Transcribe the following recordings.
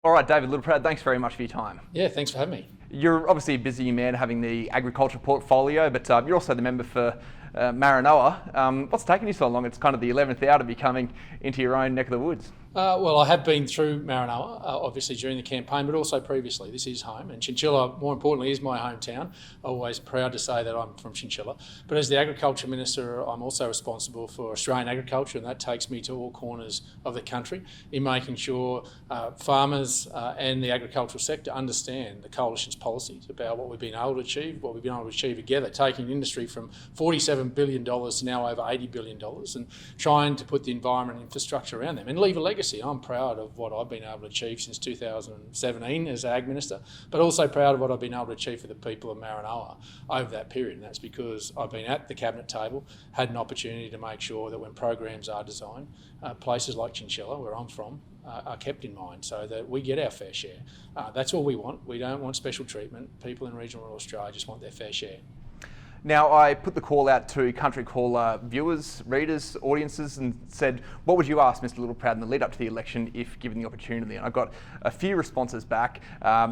All right, David Littleproud, thanks very much for your time. Yeah, thanks for having me. You're obviously a busy man having the agriculture portfolio, but you're also the member for Maranoa. What's taken you so long? It's kind of the 11th hour to be coming into your own neck of the woods. Well, I have been through Maranoa, obviously during the campaign, but also previously. This is home, and Chinchilla, more importantly, is my hometown. Always proud to say that I'm from Chinchilla. But as the Agriculture Minister, I'm also responsible for Australian agriculture, and that takes me to all corners of the country in making sure farmers and the agricultural sector understand the Coalition's policies about what we've been able to achieve, what we've been able to achieve together, taking industry from $47 billion to now over $80 billion, and trying to put the environment and infrastructure around them and leave a legacy. I'm proud of what I've been able to achieve since 2017 as Ag Minister, but also proud of what I've been able to achieve for the people of Maranoa over that period. And that's because I've been at the Cabinet table, had an opportunity to make sure that when programs are designed, places like Chinchilla, where I'm from, are kept in mind so that we get our fair share. That's all we want. We don't want special treatment. People in regional rural Australia just want their fair share. Now, I put the call out to Country Caller viewers, readers, audiences, and said, what would you ask Mr. Littleproud in the lead up to the election if given the opportunity? And I got a few responses back,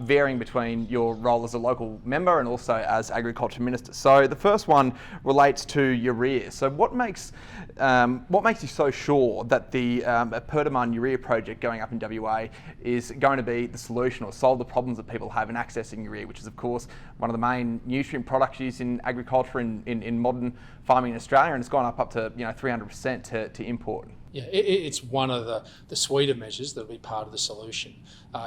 varying between your role as a local member and also as Agriculture Minister. So the first one relates to urea. So what makes you so sure that the Perdaman urea project going up in WA is going to be the solution or solve the problems that people have in accessing urea, which is of course one of the main nutrient products used in agriculture in modern farming in Australia, and it's gone up to 300% to import. Yeah, it's one of the suite of measures that will be part of the solution.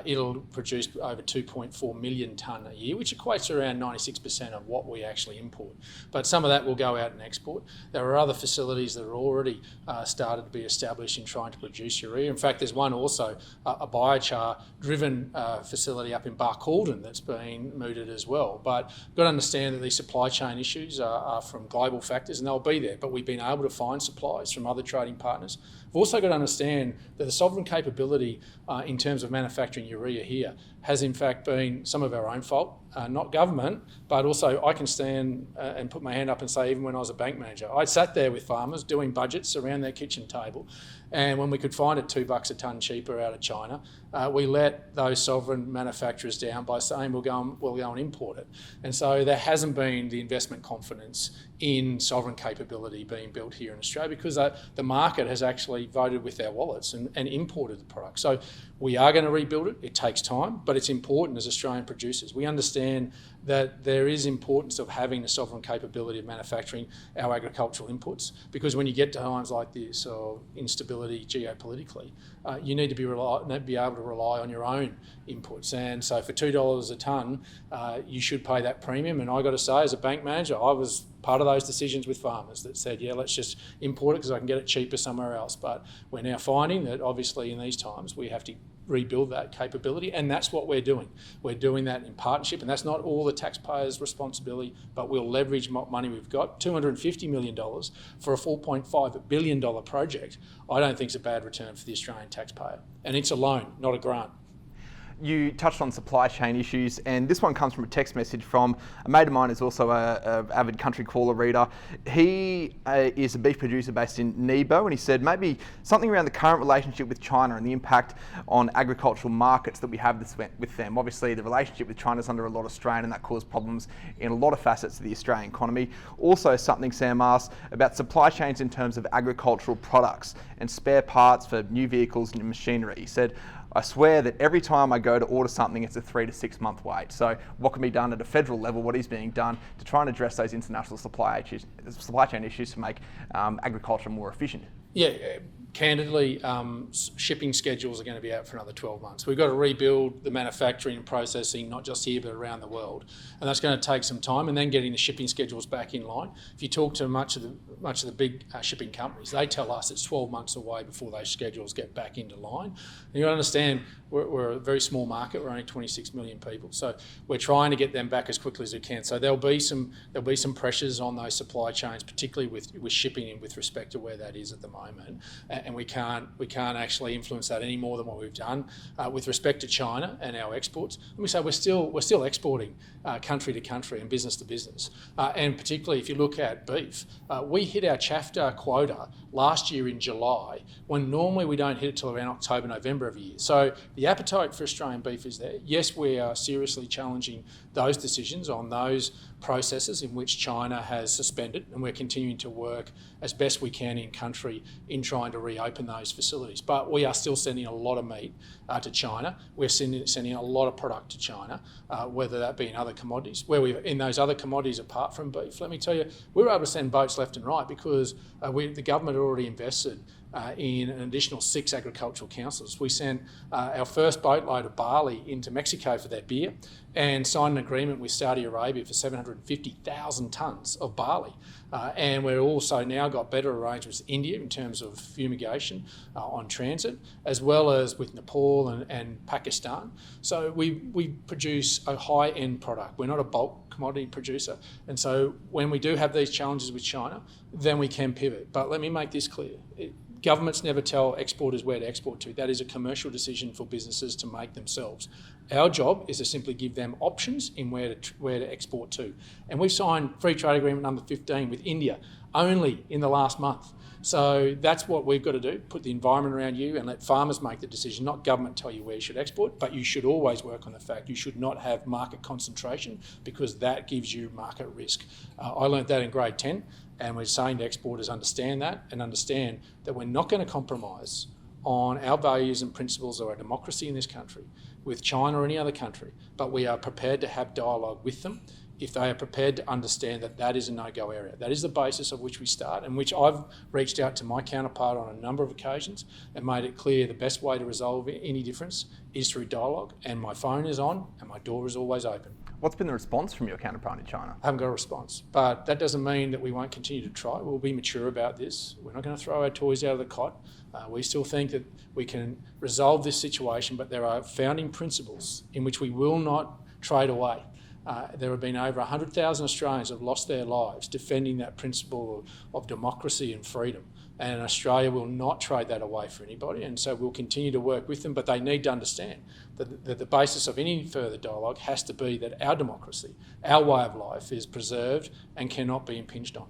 It'll produce over 2.4 million tonne a year, which equates to around 96% of what we actually import. But some of that will go out and export. There are other facilities that are already started to be established in trying to produce urea. In fact, there's one also, a biochar-driven facility up in Barcaldine that's been mooted as well. But you've got to understand that these supply chain issues are from global factors, and they'll be there. But we've been able to find supplies from other trading partners. We've also got to understand that the sovereign capability in terms of manufacturing urea here has in fact been some of our own fault, not government, but also I can stand and put my hand up and say, even when I was a bank manager, I sat there with farmers doing budgets around their kitchen table, and when we could find it $2 a tonne cheaper out of China, we let those sovereign manufacturers down by saying we'll go and import it. And so there hasn't been the investment confidence in sovereign capability being built here in Australia because the market has actually voted with their wallets and imported the product. So we are going to rebuild it. It takes time, but it's important as Australian producers. We understand that there is importance of having the sovereign capability of manufacturing our agricultural inputs, because when you get to times like this or instability geopolitically, you need to be able to rely on your own inputs. And so for $2 a tonne, you should pay that premium. And I got to say, as a bank manager, I was part of those decisions with farmers that said, yeah, let's just import it because I can get it cheaper somewhere else. But we're now finding that obviously in these times we have to rebuild that capability, and that's what we're doing. We're doing that in partnership, and that's not all the taxpayers' responsibility, but we'll leverage what money we've got. $250 million for a $4.5 billion project, I don't think is a bad return for the Australian taxpayer. And it's a loan, not a grant. You touched on supply chain issues, and this one comes from a text message from a mate of mine who's also an avid Country Caller reader. He is a beef producer based in Nebo, and he said maybe something around the current relationship with China and the impact on agricultural markets that we have with them. Obviously, the relationship with China is under a lot of strain, and that caused problems in a lot of facets of the Australian economy. Also, something Sam asked about supply chains in terms of agricultural products and spare parts for new vehicles and machinery. He said, I swear that every time I go to order something, it's a 3 to 6 month wait. So what can be done at a federal level, what is being done to try and address those international supply chain issues to make agriculture more efficient? Yeah, candidly, shipping schedules are going to be out for another 12 months. We've got to rebuild the manufacturing and processing, not just here, but around the world. And that's going to take some time, and then getting the shipping schedules back in line. If you talk to much of the big shipping companies, they tell us it's 12 months away before those schedules get back into line. And you understand we're a very small market. We're only 26 million people. So we're trying to get them back as quickly as we can. So there'll be some pressures on those supply chains, particularly with shipping and with respect to where that is at the moment. and we can't actually influence that any more than what we've done. With respect to China and our exports, let me say we're still exporting country to country and business to business. And particularly if you look at beef, we hit our CHAFTA quota last year in July, when normally we don't hit it till around October, November every year. So the appetite for Australian beef is there. Yes, we are seriously challenging those decisions on those processes in which China has suspended, and we're continuing to work as best we can in country in trying to reopen those facilities. But we are still sending a lot of meat to China. We're sending a lot of product to China, whether that be in other commodities. In those other commodities apart from beef, let me tell you, we were able to send boats left and right because the government had already invested in an additional 6 agricultural councils. We sent our first boatload of barley into Mexico for their beer and signed an agreement with Saudi Arabia for 750,000 tonnes of barley. And we've also now got better arrangements with India in terms of fumigation on transit, as well as with Nepal and Pakistan. So we produce a high-end product. We're not a bulk commodity producer. And so when we do have these challenges with China, then we can pivot. But let me make this clear. Governments never tell exporters where to export to. That is a commercial decision for businesses to make themselves. Our job is to simply give them options in where to export to. And we've signed free trade agreement number 15 with India only in the last month. So that's what we've got to do, put the environment around you and let farmers make the decision, not government tell you where you should export, but you should always work on the fact you should not have market concentration because that gives you market risk. I learned that in grade 10. And we're saying to exporters, understand that and understand that we're not going to compromise on our values and principles or our democracy in this country with China or any other country, but we are prepared to have dialogue with them if they are prepared to understand that that is a no-go area. That is the basis of which we start and which I've reached out to my counterpart on a number of occasions and made it clear the best way to resolve any difference is through dialogue, and my phone is on and my door is always open. What's been the response from your counterpart in China? I haven't got a response, but that doesn't mean that we won't continue to try. We'll be mature about this. We're not going to throw our toys out of the cot. We still think that we can resolve this situation, but there are founding principles in which we will not trade away. There have been over 100,000 Australians who have lost their lives defending that principle of democracy and freedom. And Australia will not trade that away for anybody. And so we'll continue to work with them, but they need to understand that the basis of any further dialogue has to be that our democracy, our way of life is preserved and cannot be impinged on.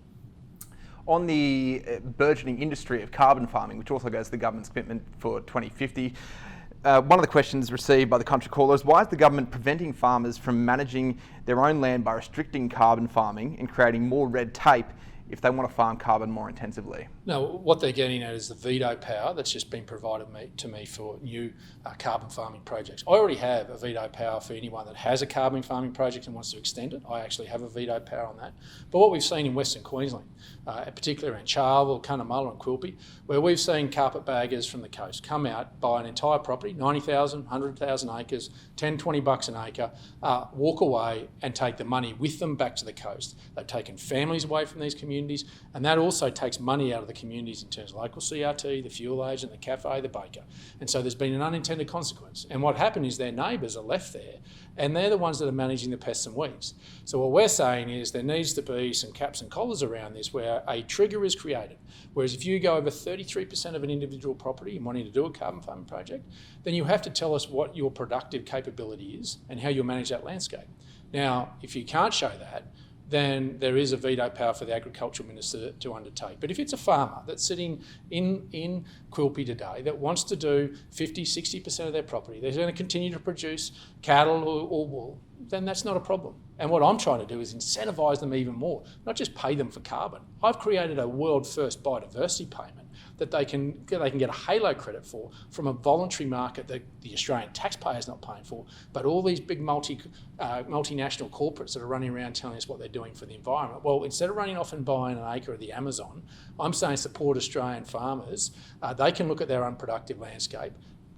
On the burgeoning industry of carbon farming, which also goes to the government's commitment for 2050, one of the questions received by the country caller is why is the government preventing farmers from managing their own land by restricting carbon farming and creating more red tape if they want to farm carbon more intensively? No, what they're getting at is the veto power that's just been provided to me for new carbon farming projects. I already have a veto power for anyone that has a carbon farming project and wants to extend it. I actually have a veto power on that. But what we've seen in Western Queensland, particularly around Charleville, Cunnamulla and Quilpie, where we've seen carpetbaggers from the coast come out, buy an entire property, 90,000, 100,000 acres, $10-20 an acre, walk away and take the money with them back to the coast. They've taken families away from these communities, and that also takes money out of the communities in terms of local CRT, the fuel agent, the cafe, the baker. And so there's been an unintended consequence. And what happened is their neighbours are left there, and they're the ones that are managing the pests and weeds. So what we're saying is there needs to be some caps and collars around this where a trigger is created. Whereas if you go over 33% of an individual property and wanting to do a carbon farming project, then you have to tell us what your productive capability is and how you'll manage that landscape. Now, if you can't show that, then there is a veto power for the agricultural minister to undertake. But if it's a farmer that's sitting in Quilpie today that wants to do 50, 60% of their property, they're going to continue to produce cattle or wool, then that's not a problem. And what I'm trying to do is incentivise them even more, not just pay them for carbon. I've created a world first biodiversity payment that they can get a halo credit for from a voluntary market that the Australian taxpayer is not paying for, but all these big multinational corporates that are running around telling us what they're doing for the environment. Well, instead of running off and buying an acre of the Amazon, I'm saying support Australian farmers. They can look at their unproductive landscape,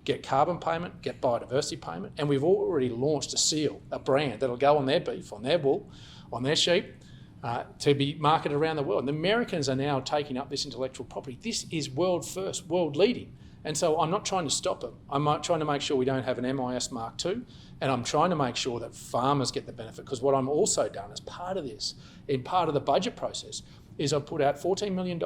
get carbon payment, get biodiversity payment, and we've already launched a seal, a brand that'll go on their beef, on their wool, on their sheep, to be marketed around the world. And the Americans are now taking up this intellectual property. This is world first, world leading. And so I'm not trying to stop it. I'm trying to make sure we don't have an MIS Mark II, and I'm trying to make sure that farmers get the benefit. Because what I'm also done as part of this, in part of the budget process, is I've put out $14 million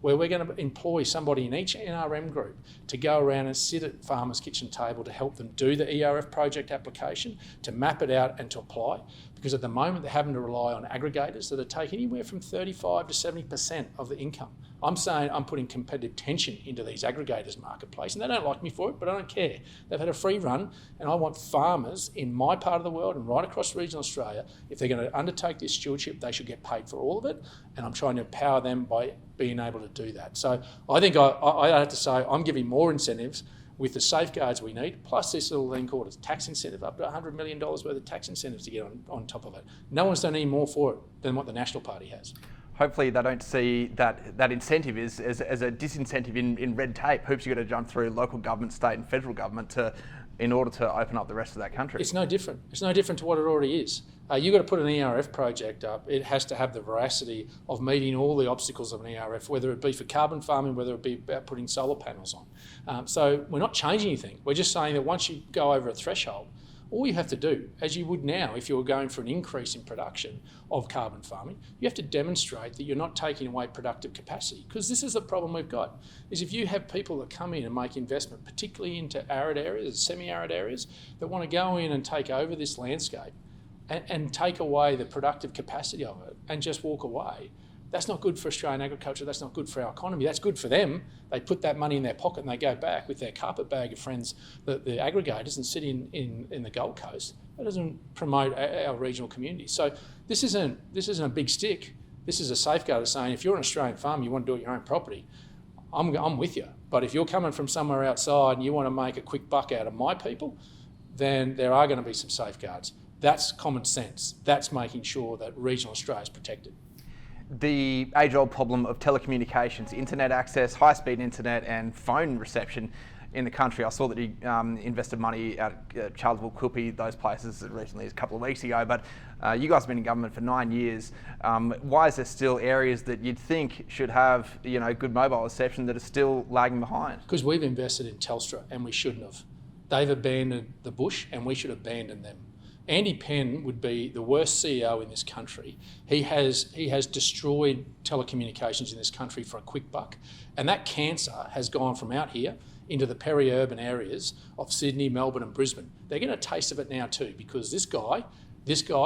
where we're going to employ somebody in each NRM group to go around and sit at farmers' kitchen table to help them do the ERF project application, to map it out and to apply. Because at the moment they're having to rely on aggregators that are taking anywhere from 35 to 70% of the income. I'm saying I'm putting competitive tension into these aggregators marketplace, and they don't like me for it, but I don't care. They've had a free run, and I want farmers in my part of the world and right across regional Australia, if they're going to undertake this stewardship, they should get paid for all of it, and I'm trying to empower them by being able to do that. So I think I have to say I'm giving more incentives with the safeguards we need, plus this little thing called a tax incentive, up to $100 million worth of tax incentives to get on top of it. No one's done any more for it than what the National Party has. Hopefully they don't see that incentive as a disincentive in red tape, hoops you've got to jump through local government, state and federal government in order to open up the rest of that country. It's no different. It's no different to what it already is. You've got to put an ERF project up. It has to have the veracity of meeting all the obstacles of an ERF, whether it be for carbon farming, whether it be about putting solar panels on. So we're not changing anything. We're just saying that once you go over a threshold, all you have to do, as you would now if you were going for an increase in production of carbon farming, you have to demonstrate that you're not taking away productive capacity. Because this is the problem we've got, is if you have people that come in and make investment, particularly into arid areas, semi-arid areas, that want to go in and take over this landscape and take away the productive capacity of it and just walk away, that's not good for Australian agriculture, that's not good for our economy, that's good for them. They put that money in their pocket and they go back with their carpet bag of friends, the aggregators, and sit in the Gold Coast. That doesn't promote our regional communities. So this isn't a big stick. This is a safeguard of saying if you're an Australian farmer, you want to do it your own property, I'm with you. But if you're coming from somewhere outside and you want to make a quick buck out of my people, then there are going to be some safeguards. That's common sense. That's making sure that regional Australia is protected. The age-old problem of telecommunications, internet access, high-speed internet and phone reception in the country. I saw that he invested money at Charlesville, Quilpie, those places recently, a couple of weeks ago, but you guys have been in government for 9 years. Why is there still areas that you'd think should have good mobile reception that are still lagging behind? Because we've invested in Telstra and we shouldn't have. They've abandoned the bush and we should abandon them. Andy Penn would be the worst CEO in this country. He has destroyed telecommunications in this country for a quick buck, and that cancer has gone from out here into the peri-urban areas of Sydney, Melbourne and Brisbane. They're going to taste of it now too, because this guy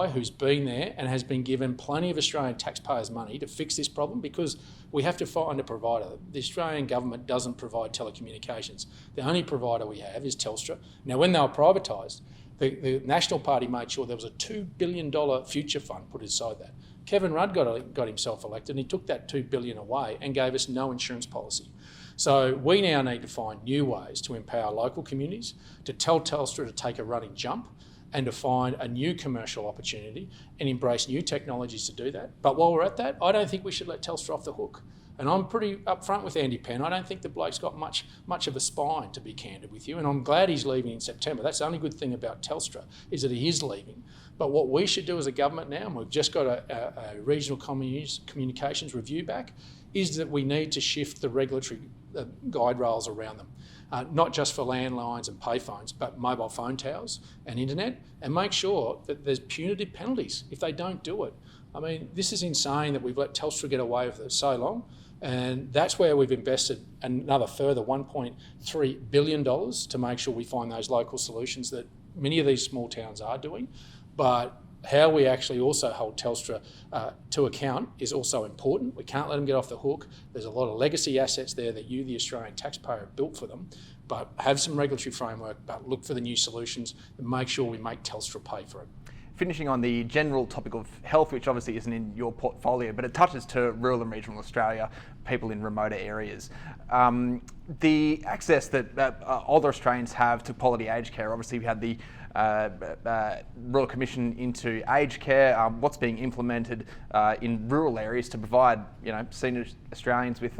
who's been there and has been given plenty of Australian taxpayers' money to fix this problem, because we have to find a provider. The Australian government doesn't provide telecommunications. The only provider we have is Telstra. Now, when they were privatised, the National Party made sure there was a $2 billion future fund put aside that. Kevin Rudd got himself elected and he took that $2 billion away and gave us no insurance policy. So we now need to find new ways to empower local communities, to tell Telstra to take a running jump and to find a new commercial opportunity and embrace new technologies to do that. But while we're at that, I don't think we should let Telstra off the hook. And I'm pretty upfront with Andy Penn. I don't think the bloke's got much of a spine, to be candid with you, and I'm glad he's leaving in September. That's the only good thing about Telstra, is that he is leaving. But what we should do as a government now, and we've just got a regional communications review back, is that we need to shift the regulatory guide rails around them. Not just for landlines and payphones, but mobile phone towers and internet, and make sure that there's punitive penalties if they don't do it. I mean, this is insane that we've let Telstra get away with it so long. And that's where we've invested another further $1.3 billion to make sure we find those local solutions that many of these small towns are doing. But how we actually also hold Telstra to account is also important. We can't let them get off the hook. There's a lot of legacy assets there that you, the Australian taxpayer, have built for them. But have some regulatory framework, but look for the new solutions and make sure we make Telstra pay for it. Finishing on the general topic of health, which obviously isn't in your portfolio, but it touches to rural and regional Australia, people in remoter areas. The access that older Australians have to quality aged care, obviously we had the Royal Commission into aged care, what's being implemented in rural areas to provide senior Australians with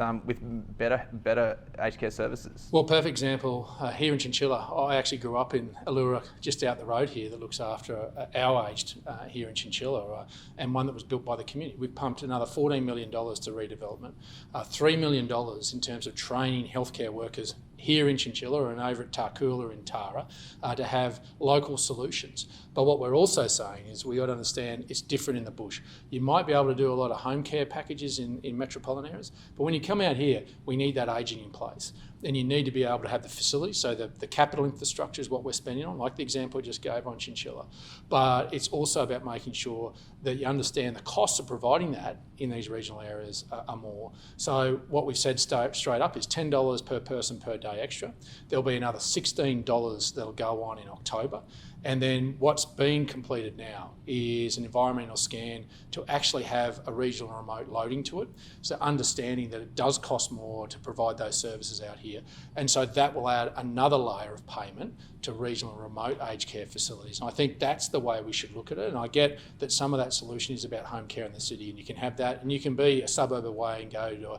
better aged care services. Well, perfect example here in Chinchilla. I actually grew up in Urea, just out the road here, that looks after our aged here in Chinchilla, and one that was built by the community. We've pumped another $14 million to redevelopment, $3 million in terms of training healthcare workers here in Chinchilla and over at Tarcoola in Tara to have local solutions. But what we're also saying is we got to understand it's different in the bush. You might be able to do a lot of home care packages in metropolitan areas, but when you come out here, we need that ageing in place. And you need to be able to have the facilities, so the capital infrastructure is what we're spending on, like the example I just gave on Chinchilla. But it's also about making sure that you understand the costs of providing that in these regional areas are more. So what we've said straight up is $10 per person per day extra. There'll be another $16 that'll go on in October. And then what's being completed now is an environmental scan to actually have a regional remote loading to it. So understanding that it does cost more to provide those services out here. And so that will add another layer of payment to regional and remote aged care facilities. And I think that's the way we should look at it. And I get that some of that solution is about home care in the city, and you can have that, and you can be a suburb away and go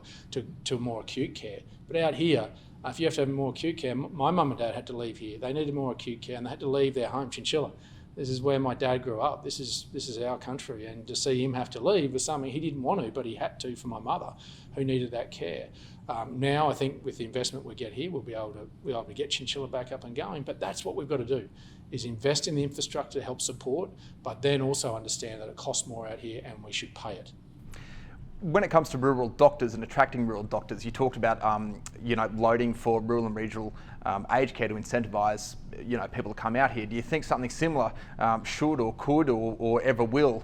to more acute care. But out here, if you have to have more acute care, my mum and dad had to leave here. They needed more acute care and they had to leave their home, Chinchilla. This is where my dad grew up. This is our country, and to see him have to leave was something he didn't want to, but he had to for my mother, who needed that care. Now I think with the investment we get here, we'll be able to get Chinchilla back up and going. But that's what we've got to do, is invest in the infrastructure to help support, but then also understand that it costs more out here and we should pay it. When it comes to rural doctors and attracting rural doctors, you talked about loading for rural and regional aged care to incentivise people to come out here. Do you think something similar should or could or ever will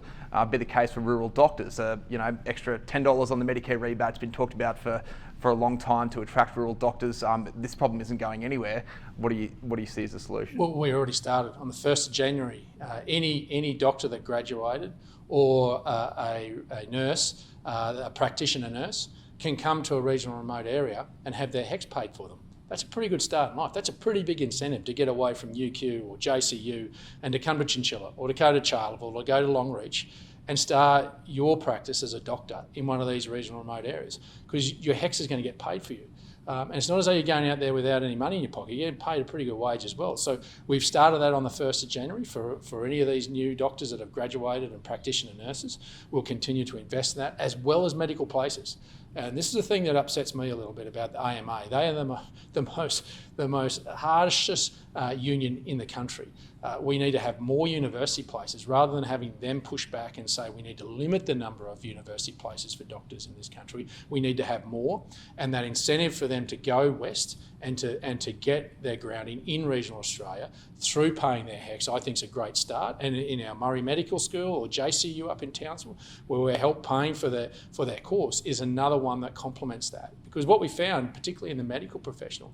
be the case for rural doctors? Extra $10 on the Medicare rebate's been talked about for a long time to attract rural doctors. This problem isn't going anywhere. What do you see as a solution? Well, we already started on the 1st of January. Any doctor that graduated or a nurse, a practitioner nurse, can come to a regional remote area and have their HECS paid for them. That's a pretty good start in life. That's a pretty big incentive to get away from UQ or JCU and to come to Chinchilla or to go to Charleville or go to Longreach and start your practice as a doctor in one of these regional remote areas, because your HECS is going to get paid for you. And it's not as though you're going out there without any money in your pocket. You're getting paid a pretty good wage as well. So we've started that on the 1st of January for any of these new doctors that have graduated and practitioner nurses. We'll continue to invest in that, as well as medical places. And this is the thing that upsets me a little bit about the AMA. They are the most harshest union in the country. We need to have more university places rather than having them push back and say we need to limit the number of university places for doctors in this country. We need to have more, and that incentive for them to go west and to get their grounding in regional Australia through paying their HECS, I think is a great start. And in our Murray Medical School or JCU up in Townsville, where we're help paying for that course, is another one that complements that. Because what we found, particularly in the medical profession,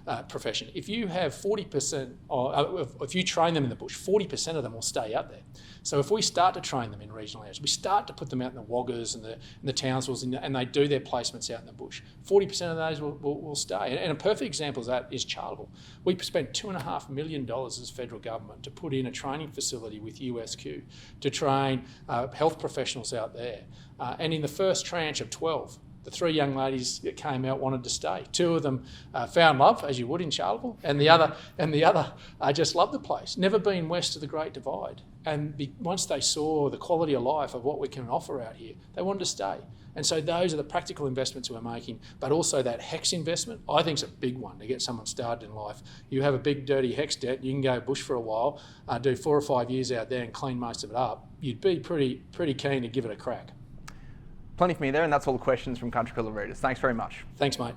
if you have 40%, or if you train them in the bush, 40% of them will stay out there. So if we start to train them in regional areas, we start to put them out in the Waggers and the Townsvilles, and they do their placements out in the bush, 40% of those will stay. And a perfect example of that is Charleville. We spent $2.5 million as federal government to put in a training facility with USQ to train health professionals out there. And in the first tranche of 12, the 3 young ladies that came out wanted to stay. 2 of them found love, as you would in Charleville, and the other just loved the place. Never been west of the Great Divide. And once they saw the quality of life of what we can offer out here, they wanted to stay. And so those are the practical investments we're making, but also that HECS investment, I think is a big one to get someone started in life. You have a big dirty HECS debt, you can go bush for a while, do 4 or 5 years out there and clean most of it up. You'd be pretty keen to give it a crack. Plenty for me there, and that's all the questions from Country Cooler readers. Thanks very much. Thanks, mate.